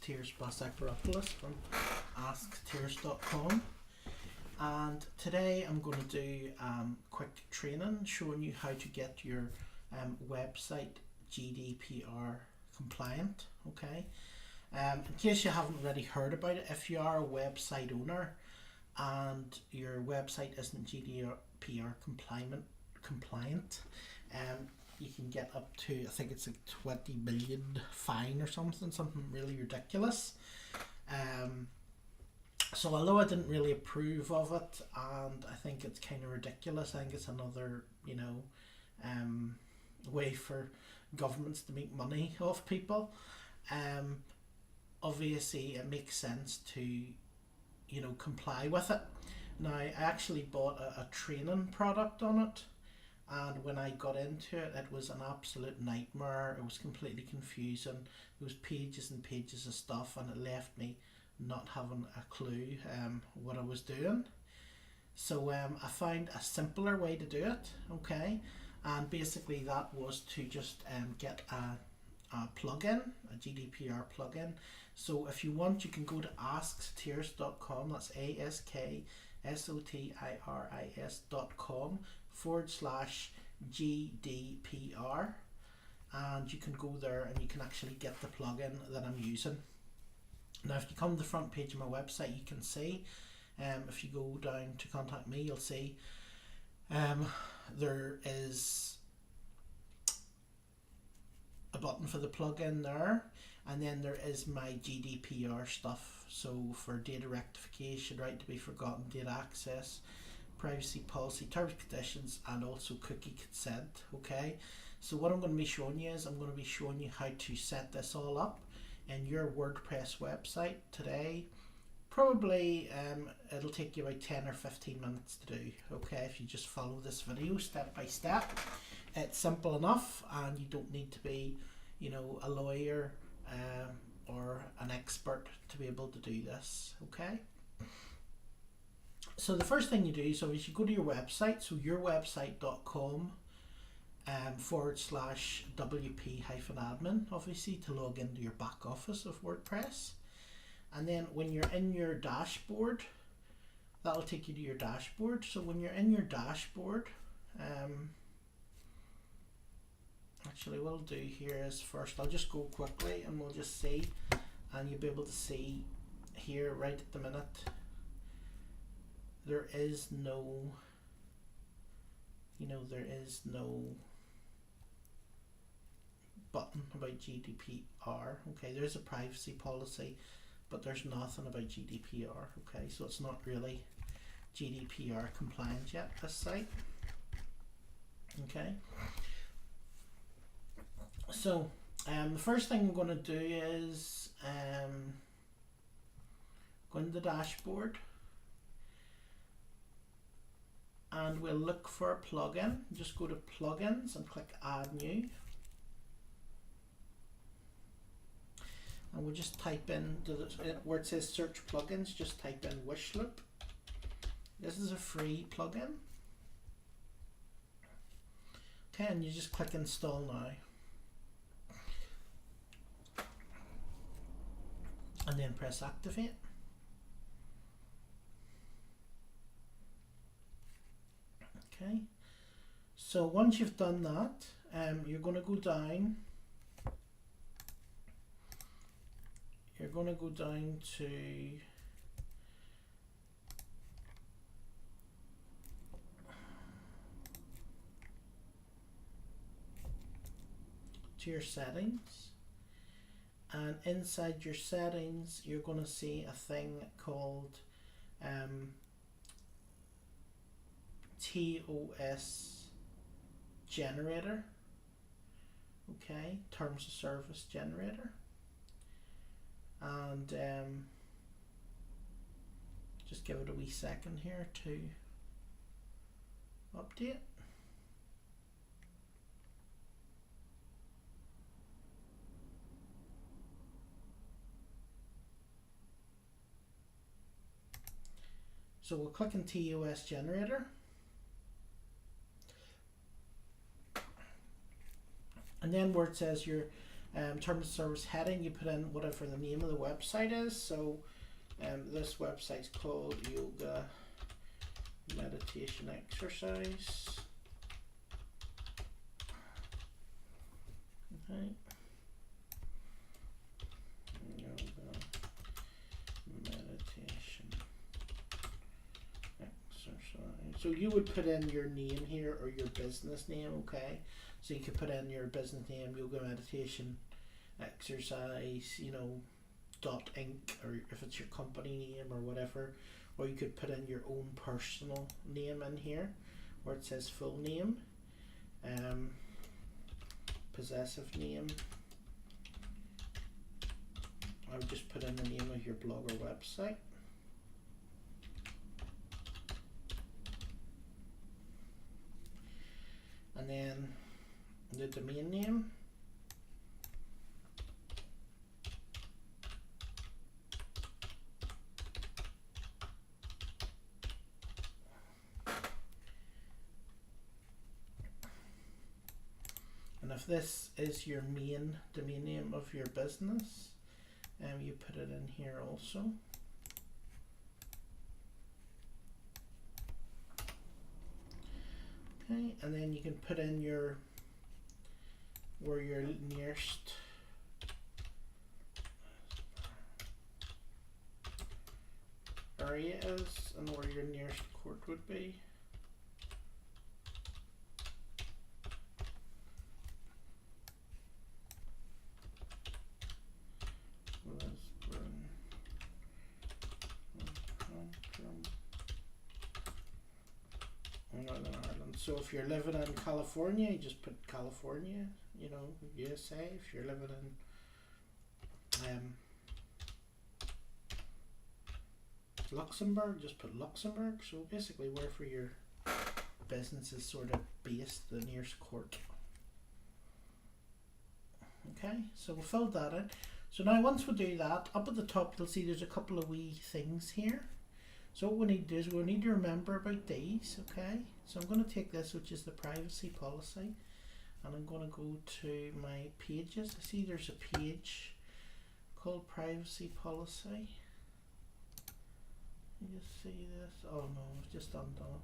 Tiers Basakbaropoulos from asktiers.com, and today I'm going to do quick training showing you how to get your website GDPR compliant. Okay, in case you haven't already heard about it, if you are a website owner and your website isn't GDPR compliant, you can get up to, I think it's a 20 million fine or something really ridiculous. So although I didn't really approve of it, and I think it's kind of ridiculous, I think it's another, way for governments to make money off people. Obviously it makes sense to, comply with it. Now, I actually bought a training product on it, and when I got into it, it was an absolute nightmare. It was completely confusing. There was pages and pages of stuff, and it left me not having a clue what I was doing. So I found a simpler way to do it, okay? And basically that was to just get a plugin, a GDPR plugin. So if you want, you can go to asktiers.com, that's asktirs.com/GDPR, and you can go there and you can actually get the plugin that I'm using. Now, if you come to the front page of my website, you can see, if you go down to contact me, you'll see there is a button for the plugin there, and then there is my GDPR stuff. So for data rectification, right to be forgotten, data access, privacy policy, terms and conditions, and also cookie consent. Okay, so what I'm going to be showing you is I'm going to be showing you how to set this all up in your WordPress website today. Probably it'll take you about 10 or 15 minutes to do, okay, if you just follow this video step by step. It's simple enough, and you don't need to be, a lawyer or an expert to be able to do this, okay? So the first thing you do is obviously go to your website, so yourwebsite.com /WP-admin, obviously, to log into your back office of WordPress. And then when you're in your dashboard, that'll take you to your dashboard. So when you're in your dashboard, actually what I'll do here is first I'll just go quickly and we'll just see, and you'll be able to see here right at the minute there is no, there is no button about GDPR. Okay, there is a privacy policy, but there's nothing about GDPR. Okay, so it's not really GDPR compliant yet, this site. Okay, so the first thing I'm going to do is go into the dashboard, and we'll look for a plugin. Just go to plugins and click add new, and we'll just type in where it says search plugins, just type in Wishloop. This is a free plugin. Okay, and you just click install now, and then press activate. Okay, so once you've done that, you're going to go down. You're going to go down to your settings, and inside your settings you're going to see a thing called TOS generator. Okay, terms of service generator, and just give it a wee second here to update. So we'll click on TOS generator, and then where it says your Terms of service heading, you put in whatever the name of the website is. So this website's called Yoga Meditation Exercise. Okay. Yoga Meditation Exercise. So you would put in your name here, or your business name, okay? So you could put in your business name, Yoga Meditation Exercise, you know, .inc, or if it's your company name or whatever, or you could put in your own personal name in here where it says full name, possessive name. I would just put in the name of your blog or website. And then the domain name. And if this is your main domain name of your business, you put it in here also. Okay, and then you can put in where your nearest area is and where your nearest court would be. Northern Ireland. So if you're living in California, you just put California, you know, USA. If you're living in Luxembourg, just put Luxembourg. So basically wherever your business is sort of based, the nearest court. Okay, so we'll fill that in. So now once we do that, up at the top you'll see there's a couple of wee things here. So what we need to do is we need to remember about these, okay? So I'm going to take this, which is the privacy policy, and I'm going to go to my pages. I see there's a page called privacy policy. You just see this? Oh no, I've just undone it.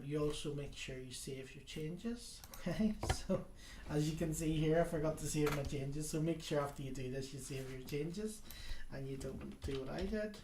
You also make sure you save your changes, okay? So as you can see here, I forgot to save my changes, so make sure after you do this you save your changes and you don't do what I did.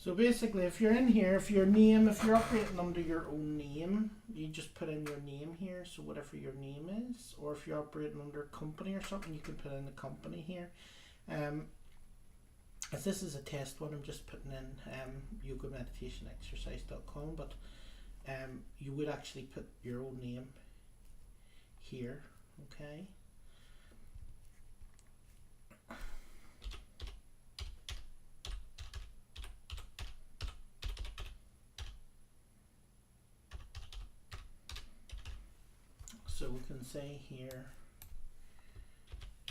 So basically, if you're in here, if you're operating under your own name, you just put in your name here, so whatever your name is. Or if you're operating under a company or something, you can put in the company here. As this is a test one, I'm just putting in yogameditationexercise.com, but you would actually put your own name here, okay? So we can say here,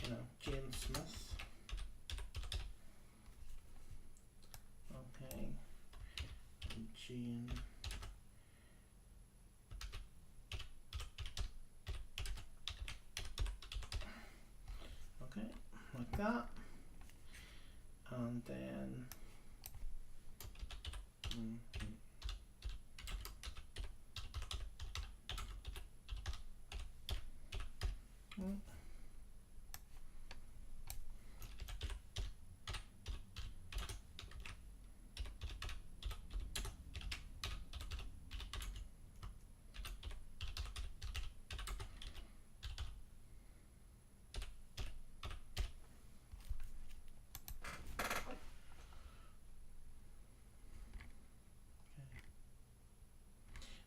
you know, James Smith. Okay, Jane. Okay, like that. And and then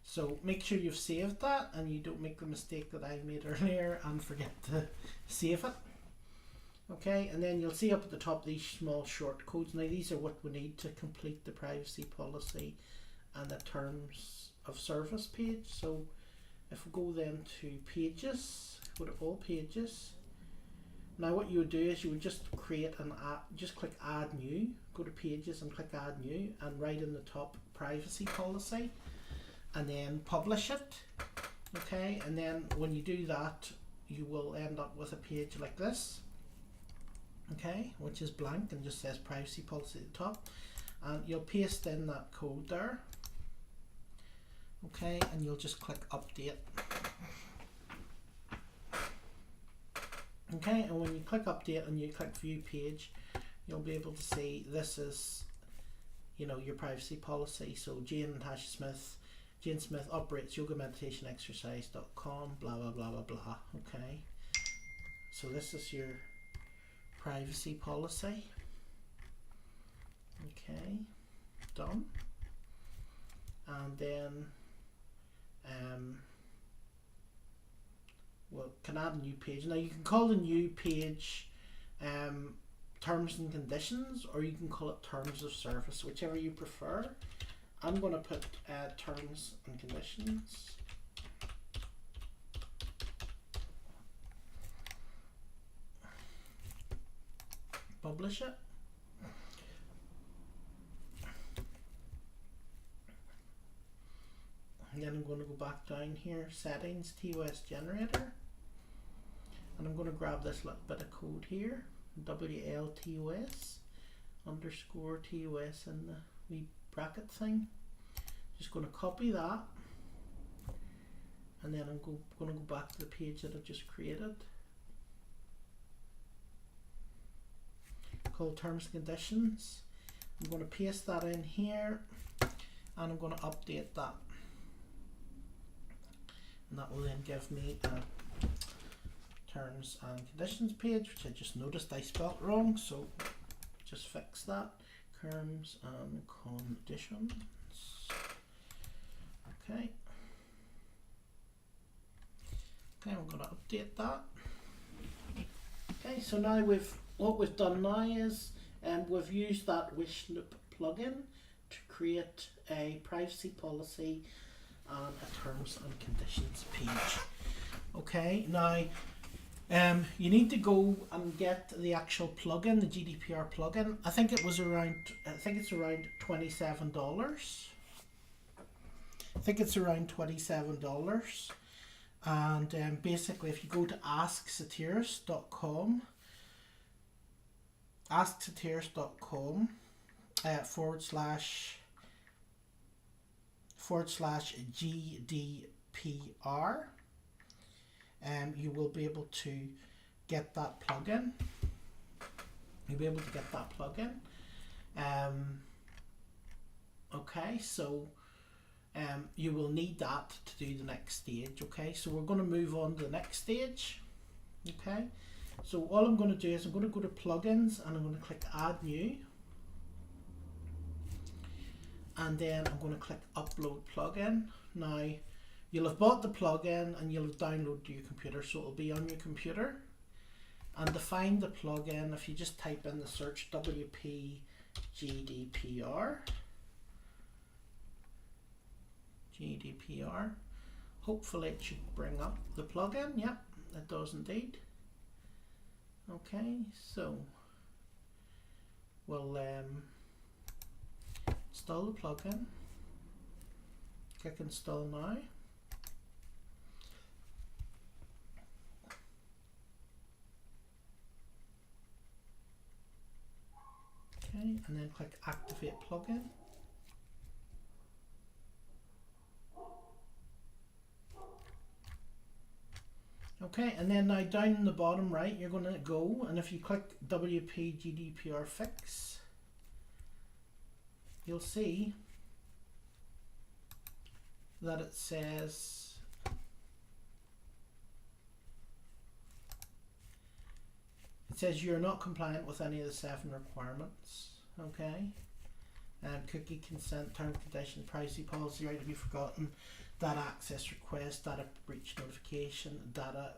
so make sure you've saved that and you don't make the mistake that I made earlier and forget to save it. Okay, and then you'll see up at the top these small short codes. Now these are what we need to complete the privacy policy and the terms of service page. So if we go then to pages, go to all pages. Now what you would do is you would just create an add, just click add new, go to pages and click add new, and write in the top privacy policy and then publish it. Okay, and then when you do that you will end up with a page like this, okay, which is blank and just says privacy policy at the top, and you'll paste in that code there, okay, and you'll just click update. Okay, and when you click update and you click view page, you'll be able to see this is, you know, your privacy policy. So Jane Smith operates yogameditationexercise.com, blah blah blah blah blah. Okay, so this is your privacy policy. Okay, done. And then well, can add a new page. Now you can call the new page terms and conditions, or you can call it terms of service, whichever you prefer. I'm going to put terms and conditions. Publish it. And then I'm going to go back down here, settings, TOS generator. And I'm going to grab this little bit of code here, WLTOS underscore TOS in the wee bracket thing. Just going to copy that, and then I'm going to go back to the page that I've just created, called terms and conditions. I'm going to paste that in here, and I'm going to update that, and that will then give me a terms and conditions page, which I just noticed I spelt wrong, so just fix that. Terms and conditions. Okay. Okay, I'm going to update that. Okay, so now what we've done now is we've used that wish loop plugin to create a privacy policy and a terms and conditions page. Okay, now you need to go and get the actual plugin, the GDPR plugin. I think it's around $27. I think it's around $27. And basically, if you go to asksatiris.com, /GDPR, you will be able to get that plugin. You'll be able to get that plugin. Okay, so you will need that to do the next stage. Okay, so we're going to move on to the next stage. Okay, so all I'm going to do is I'm going to go to plugins and I'm going to click add new, and then I'm going to click upload plugin. Now you'll have bought the plugin and you'll have downloaded to your computer, so it'll be on your computer. And to find the plugin, if you just type in the search WP GDPR, hopefully it should bring up the plugin. Yep, it does indeed. Okay, so we'll install the plugin. Click install now. Okay, and then click Activate Plugin. Okay, and then now down in the bottom right, you're going to go, and if you click WP GDPR Fix, you'll see that it says you're not compliant with any of the 7 requirements. Okay, cookie consent, term condition, privacy policy, right to be forgotten, data access request, data breach notification, data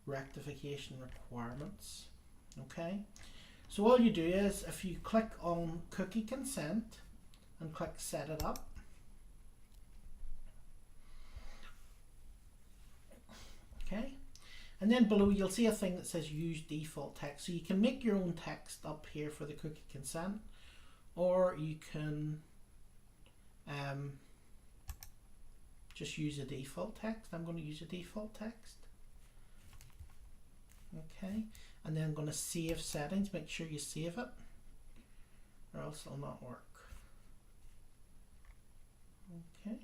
rectification requirements. Okay, so all you do is if you click on cookie consent and click set it up, okay, and then below you'll see a thing that says use default text. So you can make your own text up here for the cookie consent, or you can just use a default text. I'm going to use a default text. Okay, and then I'm going to save settings. Make sure you save it, or else it'll not work. Okay.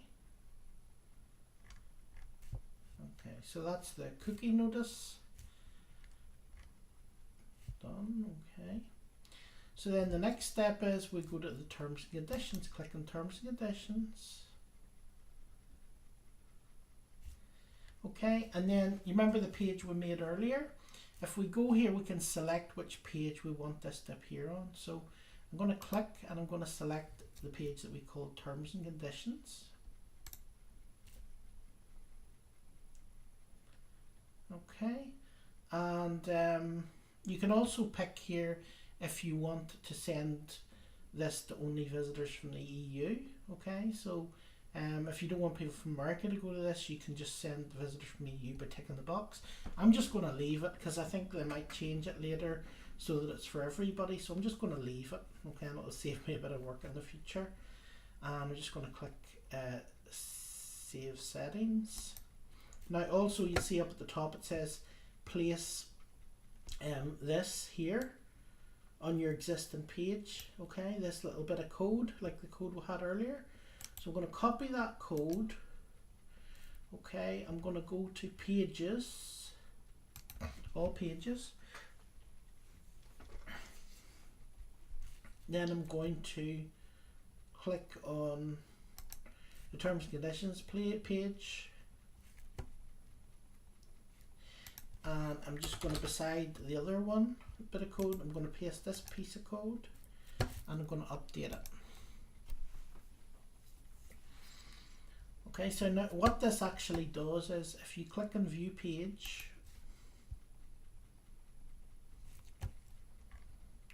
Okay, so that's the cookie notice done. Okay, so then the next step is we go to the terms and conditions. Click on terms and conditions. Okay, and then you remember the page we made earlier? If we go here, we can select which page we want this to appear on. So I'm going to click and I'm going to select the page that we call terms and conditions. Okay, and you can also pick here if you want to send this to only visitors from the EU. Okay, so if you don't want people from America to go to this, you can just send visitors from the EU by ticking the box. I'm just going to leave it because I think they might change it later so that it's for everybody, so I'm just going to leave it. Okay, and it'll save me a bit of work in the future. And I'm just going to click save settings. Now also you see up at the top it says place this here on your existing page. Okay, this little bit of code like the code we had earlier. So I'm going to copy that code. Okay, I'm going to go to pages, all pages. Then I'm going to click on the terms and conditions page. And I'm just going to, beside the other one bit of code, I'm going to paste this piece of code and I'm going to update it. Okay, so now what this actually does is if you click on view page,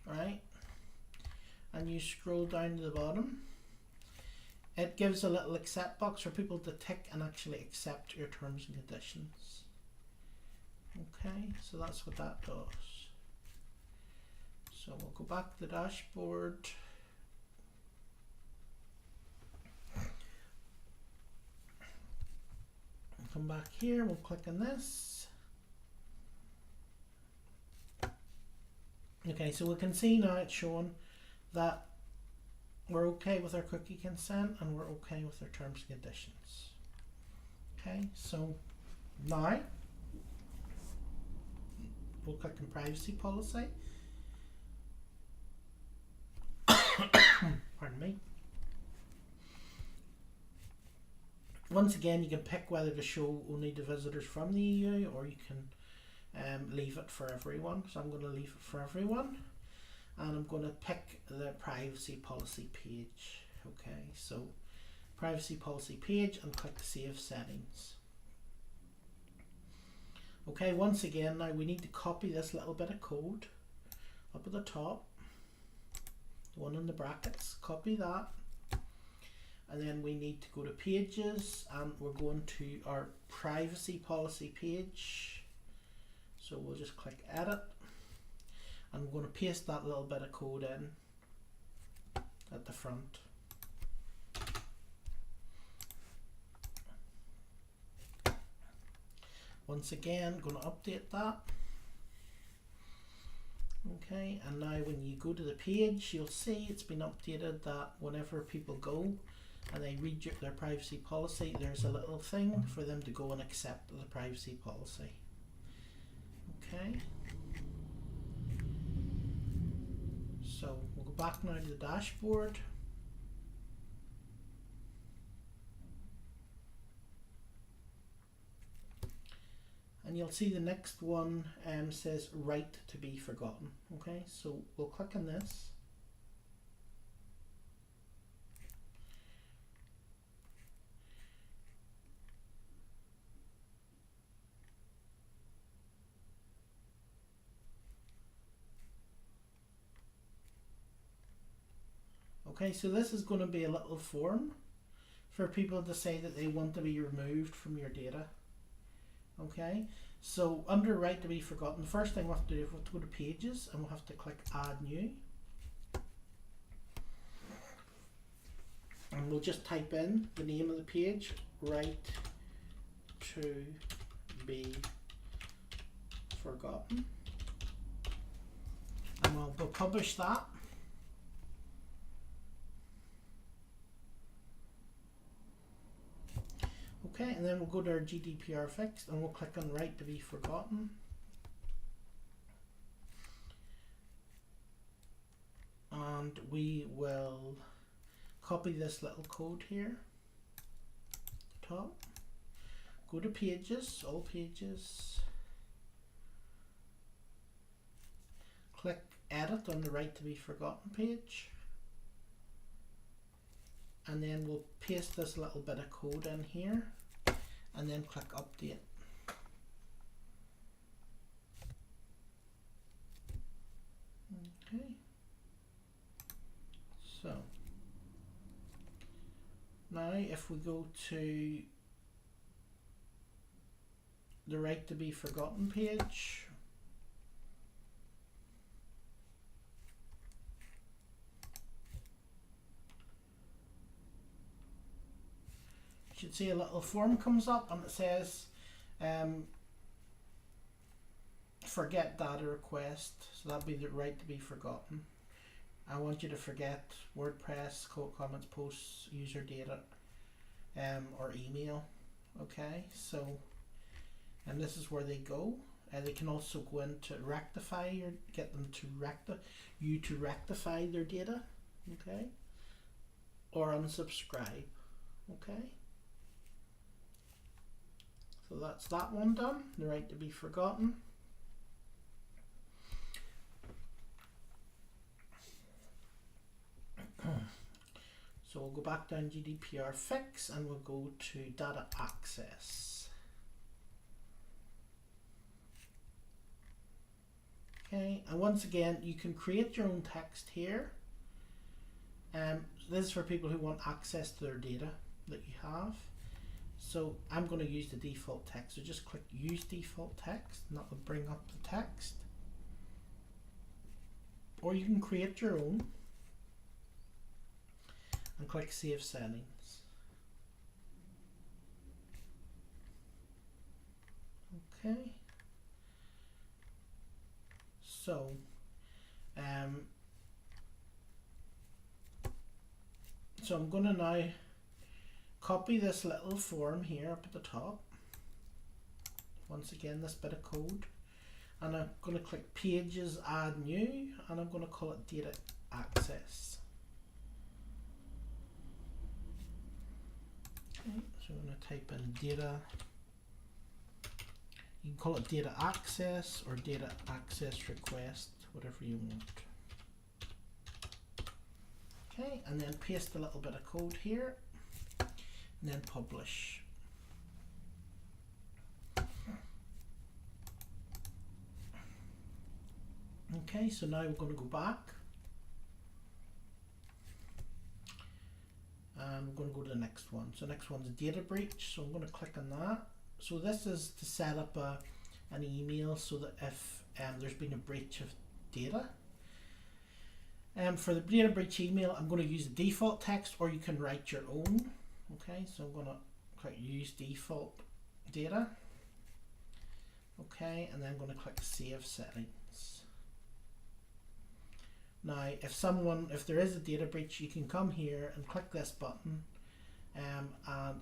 right, and you scroll down to the bottom, it gives a little accept box for people to tick and actually accept your terms and conditions. Okay, so that's what that does. So we'll go back to the dashboard. Come back here, we'll click on this. Okay, so we can see now it's showing that we're okay with our cookie consent and we're okay with our terms and conditions. Okay, so now we'll click on privacy policy. Pardon me. Once again, you can pick whether to show only to visitors from the EU or you can leave it for everyone. So I'm going to leave it for everyone and I'm going to pick the privacy policy page. Okay, so privacy policy page and click save settings. Okay, once again now we need to copy this little bit of code up at the top, the one in the brackets, copy that. And then we need to go to pages and we're going to our privacy policy page. So we'll just click edit and I'm going to paste that little bit of code in at the front. Once again, I'm going to update that. Okay, and now when you go to the page, you'll see it's been updated that whenever people go and they read their privacy policy, there's a little thing for them to go and accept the privacy policy. Okay, so we'll go back now to the dashboard. And you'll see the next one says right to be forgotten. Okay, so we'll click on this. Okay, so this is going to be a little form for people to say that they want to be removed from your data. Okay, so under right to be forgotten, the first thing we'll have to do is we'll have to go to pages and we'll have to click add new. And we'll just type in the name of the page, right to be forgotten. And we'll publish that. Okay, and then we'll go to our GDPR fixed and we'll click on right to be forgotten. And we will copy this little code here, top, go to pages, all pages, click edit on the right to be forgotten page, and then we'll paste this little bit of code in here and then click update. Okay, so now if we go to the right to be forgotten page, you should see a little form comes up and it says forget data request, so that'll be the right to be forgotten. I want you to forget WordPress, comments, posts, user data, or email. Okay, so, and this is where they go. They can also go in to rectify or get them to rectify their data. Okay, or unsubscribe. Okay, so that's that one done. The right to be forgotten. So we'll go back down GDPR fix and we'll go to data access. Okay, and once again you can create your own text here. This is for people who want access to their data that you have. So I'm going to use the default text, so just click use default text and that will bring up the text. Or you can create your own and click Save Settings. Okay. So, I'm going to now copy this little form here up at the top. Once again, this bit of code, and I'm going to click Pages, Add New, and I'm going to call it Data Access. Okay, so I'm going to type in data. You can call it Data Access or Data Access Request, whatever you want. Okay, and then paste a little bit of code here, and then publish. Okay, so now we're going to go back and we're going to go to the next one. So the next one's a data breach, so I'm going to click on that. So this is to set up an email so that if there's been a breach of data. For the data breach email, I'm going to use the default text, or you can write your own. Okay, so I'm going to click use default data. Okay, and then I'm going to click Save Settings. Now, if there is a data breach, you can come here and click this button, and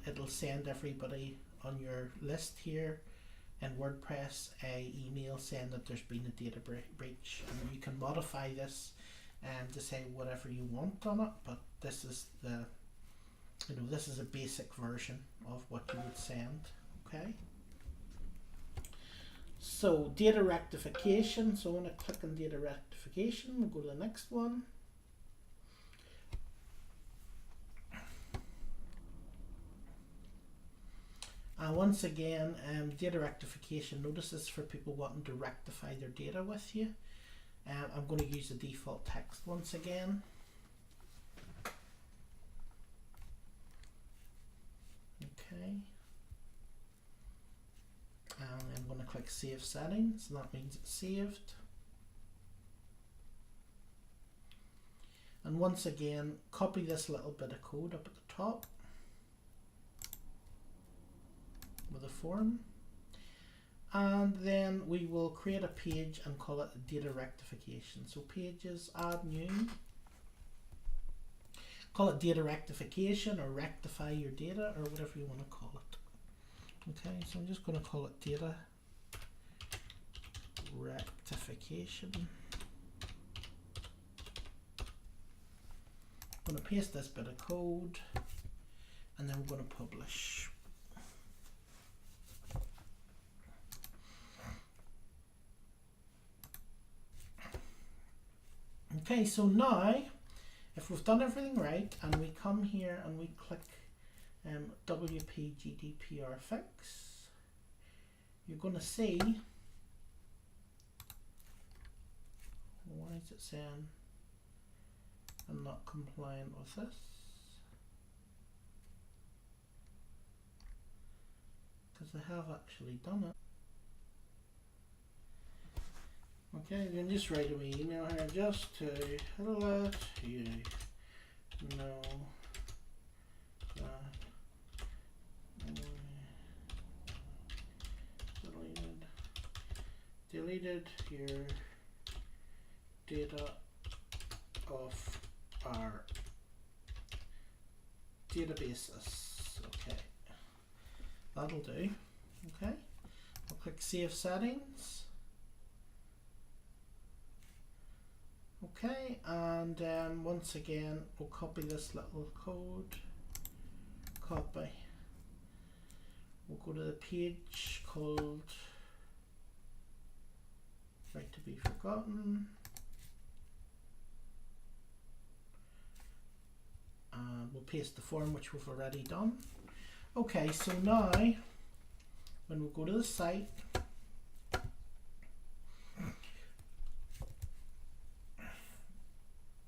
it'll send everybody on your list here in WordPress a email saying that there's been a data breach, and you can modify this to say whatever you want on it. But this is this is a basic version of what you would send. Okay. So data rectification. So I'm going to click on data rectification. We'll go to the next one. And once again, data rectification notices for people wanting to rectify their data with you. I'm going to use the default text once again. Okay. And I'm going to click Save Settings, and that means it's saved. And once again, copy this little bit of code up at the top with a form. And then we will create a page and call it data rectification. So pages, add new. Call it data rectification or rectify your data or whatever you want to call it. Okay, so I'm just going to call it data rectification. I'm going to paste this bit of code and then we're going to publish. Okay, so now if we've done everything right and we come here and we click WP GDPR fix, you're going to see, why is it saying I'm not compliant with this? Because I have actually done it. Okay, you can just write a wee email here just to let you know that deleted your data of our databases. Okay, that'll do. Okay, I'll click Save Settings. Okay, and once again we'll copy this little code, copy. We'll go to the page called Right to be Forgotten, and we'll paste the form which we've already done. Okay, so now when we go to the site,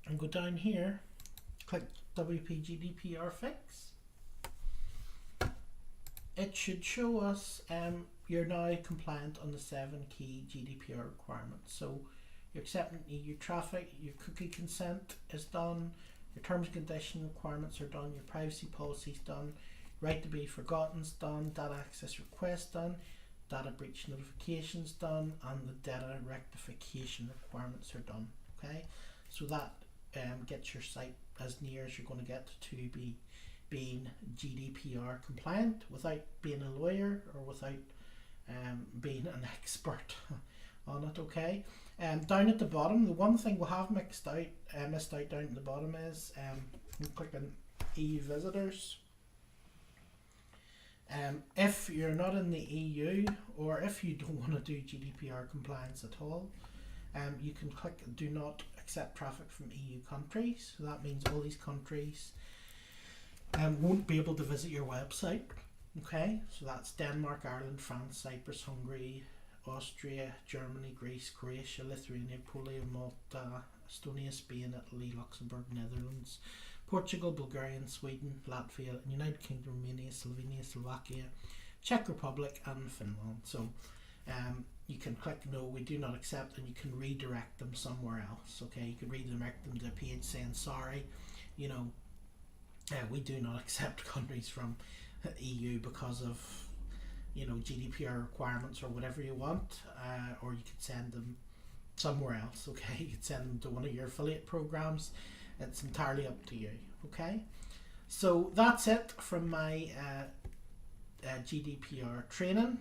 and go down here, click WP GDPR fix. It should show us you're now compliant on the 7 key GDPR requirements. So you're accepting EU traffic, your cookie consent is done, your terms and condition requirements are done, your privacy policy is done, right to be forgotten is done, data access request done, data breach notifications done, and the data rectification requirements are done. Okay, so that gets your site as near as you're going to get to being GDPR compliant without being a lawyer or without being an expert on it. Okay, down at the bottom, the one thing we have missed out down at the bottom is click on EU visitors. If you're not in the EU, or if you don't want to do GDPR compliance at all, you can click do not accept traffic from EU countries. So that means all these countries won't be able to visit your website. Okay, so that's Denmark, Ireland, France, Cyprus, Hungary, Austria, Germany, Greece, Croatia, Lithuania, Poland, Malta, Estonia, Spain, Italy, Luxembourg, Netherlands, Portugal, Bulgaria, Sweden, Latvia, United Kingdom, Romania, Slovenia, Slovakia, Czech Republic, and Finland. So you can click no, we do not accept, and you can redirect them somewhere else. Okay, you can redirect them to a page saying sorry, we do not accept countries from EU because of GDPR requirements or whatever you want, or you could send them somewhere else. Okay, you could send them to one of your affiliate programs. It's entirely up to you. Okay, so that's it from my GDPR training.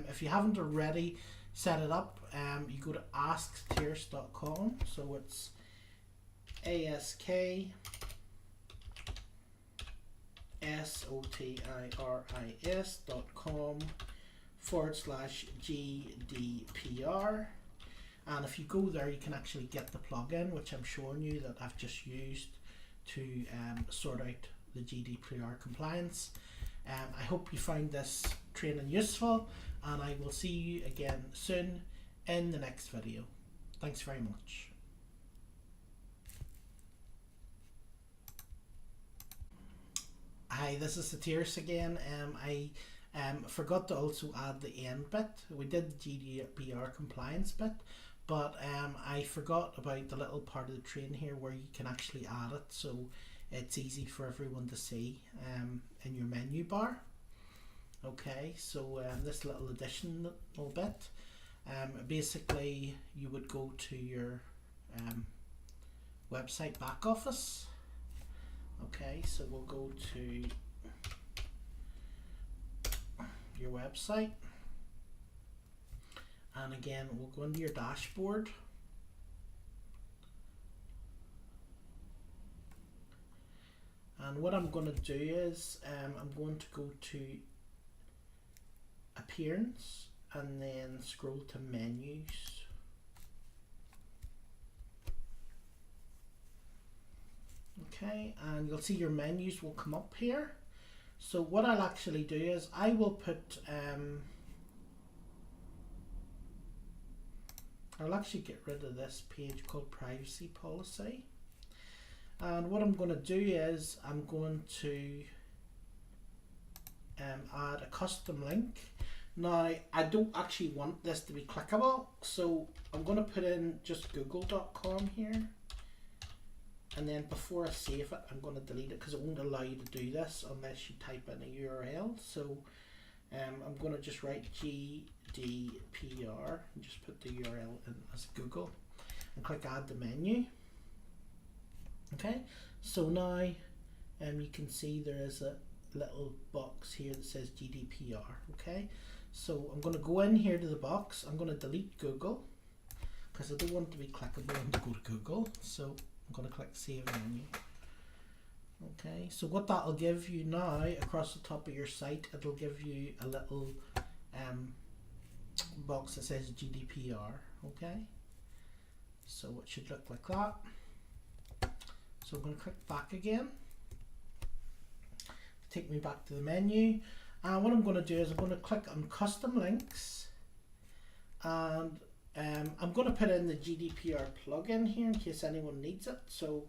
If you haven't already set it up, you go to asktirs.com. So it's asktiris.com/GDPR. And if you go there, you can actually get the plugin, which I'm showing you that I've just used to sort out the GDPR compliance. I hope you found this training useful, and I will see you again soon in the next video. Thanks very much. Hi, this is Satiris again. I forgot to also add the end bit. We did the GDPR compliance bit, but I forgot about the little part of the train here where you can actually add it, so it's easy for everyone to see in your menu bar. Okay, so this little additional bit, basically you would go to your website back office. Okay, so we'll go to your website, and again we'll go into your dashboard. And what I'm going to do is I'm going to go to appearance and then scroll to menus. Okay, and you'll see your menus will come up here. So what I'll actually do is I will put I'll actually get rid of this page called privacy policy. And what I'm going to do is I'm going to add a custom link. Now I don't actually want this to be clickable, so I'm going to put in just google.com here, and then before I save it I'm going to delete it because it won't allow you to do this unless you type in a URL. So I'm going to just write GDPR and just put the URL in as Google and click add to menu. Okay, so now you can see there is a little box here that says GDPR. Okay, so I'm going to go in here to the box. I'm going to delete Google because I don't want it to be clickable and to go to Google. So I'm going to click save menu. Okay, so what that will give you now across the top of your site, it'll give you a little box that says GDPR. Okay, so it should look like that. So I'm going to click back again, take me back to the menu, and what I'm going to do is I'm going to click on custom links, and I'm going to put in the GDPR plugin here in case anyone needs it. So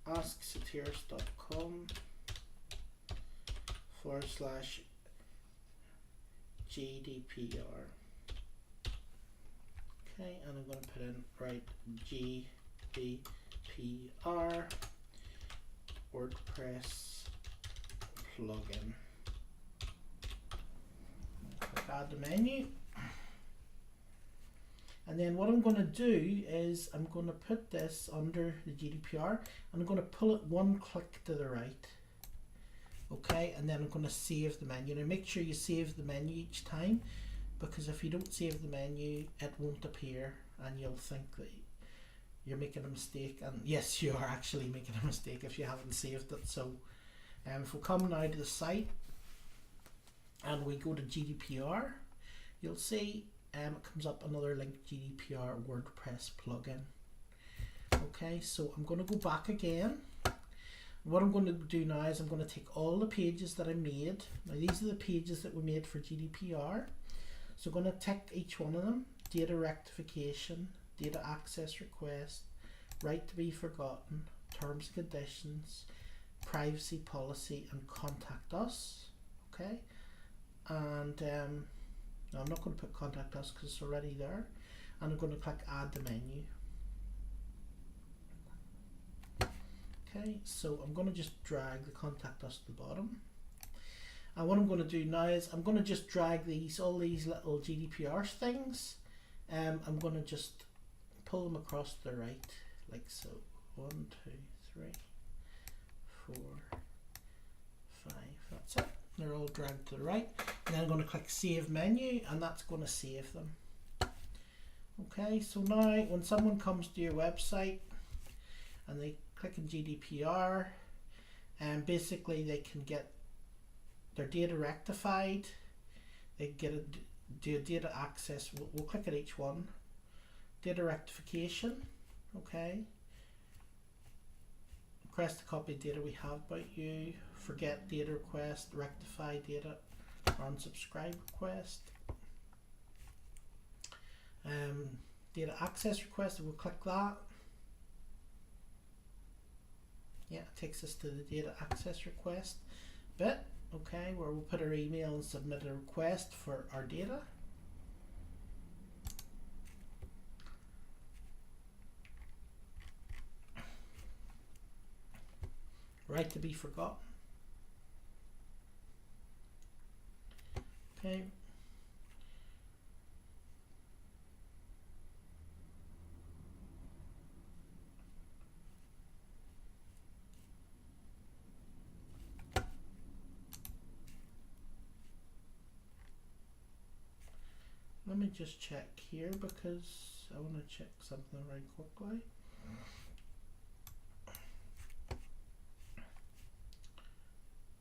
askSatiris.com/GDPR. Okay, and I'm going to put in GDPR Wordpress Plugin. Click add to menu. And then what I'm going to do is I'm going to put this under the GDPR and I'm going to pull it one click to the right. Okay, and then I'm going to save the menu. Now make sure you save the menu each time, because if you don't save the menu it won't appear and you'll think that you're making a mistake, and yes, you are actually making a mistake if you haven't saved it. So if we come now to the site and we go to GDPR, you'll see it comes up another link, GDPR WordPress plugin. Okay, so I'm going to go back again. What I'm going to do now is I'm going to take all the pages that I made. Now these are the pages that we made for GDPR. So I'm going to tick each one of them: data rectification, data access request, right to be forgotten, terms and conditions, privacy policy, and contact us. Okay, and no, I'm not going to put contact us because it's already there, and I'm going to click add to menu. Okay, so I'm going to just drag the contact us to the bottom, And what I'm going to do now is I'm going to just drag all these little GDPR things. I'm going to just pull them across to the right, like so. 1, 2, 3, 4, 5. That's it. They're all dragged to the right. And then I'm going to click Save Menu, and that's going to save them. Okay, so now when someone comes to your website and they click on GDPR, and basically they can get their data rectified, they get do data access. We'll click at each one. Data rectification, okay. Request a copy of data we have about you, forget data request, rectify data, or unsubscribe request. Data access request, we'll click that. Yeah, it takes us to the data access request bit, okay, where we'll put our email and submit a request for our data. Right to be forgotten. Okay. Let me just check here because I want to check something very quickly.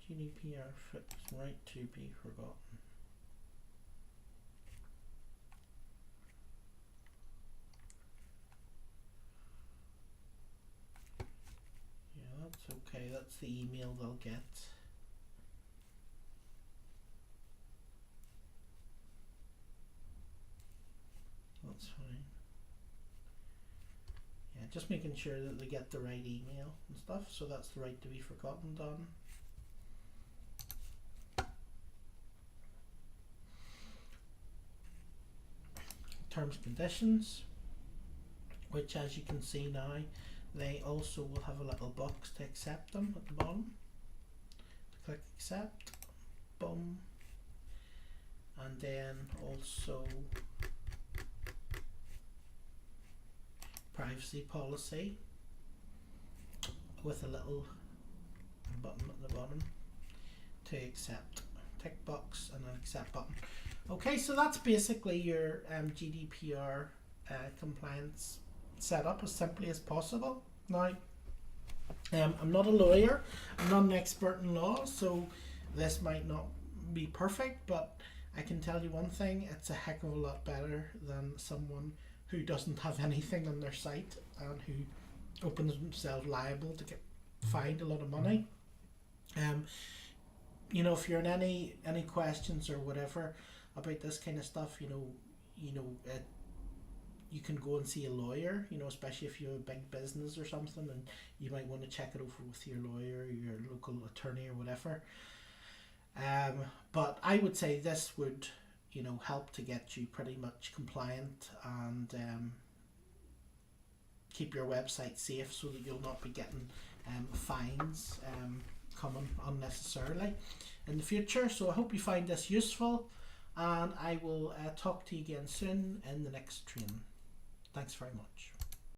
GDPR fix right to be forgotten. Yeah, that's okay. That's the email they'll get. That's fine. Yeah, just making sure that they get the right email and stuff. So that's the right to be forgotten done. Terms and conditions, which as you can see now, they also will have a little box to accept them at the bottom. Click accept, boom, and then also privacy policy with a little button at the bottom to accept. Tick box and an accept button. Okay, so that's basically your GDPR compliance set up as simply as possible. Now, I'm not a lawyer, I'm not an expert in law, so this might not be perfect, but I can tell you one thing, it's a heck of a lot better than someone who doesn't have anything on their site and who opens themselves liable to get fined a lot of money. You know, if you're in any questions or whatever about this kind of stuff, you can go and see a lawyer, you know, especially if you have a big business or something, and you might want to check it over with your lawyer, your local attorney or whatever. But I would say this would, you know, help to get you pretty much compliant and keep your website safe so that you'll not be getting fines coming unnecessarily in the future. So I hope you find this useful, and I will talk to you again soon in the next training. Thanks very much.